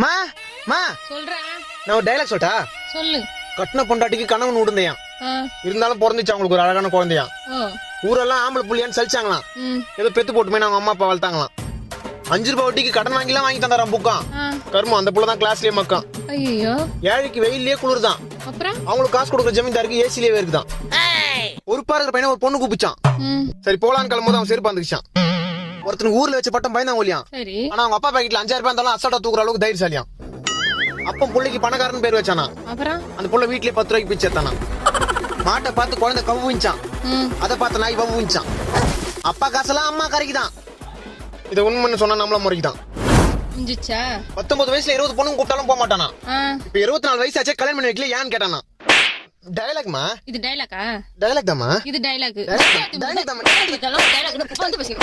மா மா சொல்றேன். நான் ஒரு டைலாக் சொல்லிட்டா? சொல்லு. கட்டின பொண்டாட்டிக்கு கணவன் விடுந்தையான், இருந்தாலும் பிறந்துச்சு அவங்களுக்கு ஒரு அழகான குழந்தையான். ஊரெல்லாம் ஆம்பளை புள்ளியான்னு சலிச்சாங்களாம். ஏதோ பெத்து போட்டுமே அவங்க அம்மா அப்பா வளர்த்தாங்களாம். 5 ரூபாய் வட்டிக்கு கடன் வாங்கிலாம் வாங்கி தந்தாராம் புக்கான். கருமம் அந்த புள்ள தான் கிளாஸ்லயே மக்கான். ஐயோ, ஏழைக்கு வெயிலே குளிர்தான், அப்புறம் அவங்களுக்கு காசு கொடுக்குற ஜமீன்தாருக்கு ஏசிலேயே இருக்குதான். ஒரு பாருக்கிற பையனை ஒரு பொண்ணு கூப்பிச்சான். சரி போலான்னு கிளம்பும்போது அவன் செருப்பு வந்துச்சான். ஒருத்தனுக்கு ஊர்ல வச்ச பட்டம் பயந்தான் ஒலியான். சரி. ஆனா அவங்க அப்பா பாக்கெட்ல 5000 ரூபாய் இருந்தாலும் அசால்ட்டா தூக்குற அளவுக்கு தைரியசாலியான். அப்ப புள்ளைக்கு பணக்காரன் பேர் வச்சானா. அப்புறம் அந்த புள்ள வீட்லயே 10 ரூபாய்க்கு பிச்சை எடுத்தானா. மாட்டை பார்த்து குழந்தை கவுவிச்சான், அதை பார்த்து நாய் வவுவிச்சான். அப்பா காசெல்லாம் அம்மா கரைக்குதான். இதை உண்மைன்னு சொன்னா நம்மள முறைக்குதான். 19 வயசுல 20 பொண்ணுங்க கூப்பிட்டாலும் போக மாட்டானா. இப்ப 24 வயசு ஆச்சே கல்யாணம் பண்ணி வைக்கல ஏன்னு கேட்டானா. டயலாக்மா இது டைலாக்கா? டயலாக் தாமா இது டைலாக். டயலாக் தாமா. டைலாக் வந்து பேசுங்க.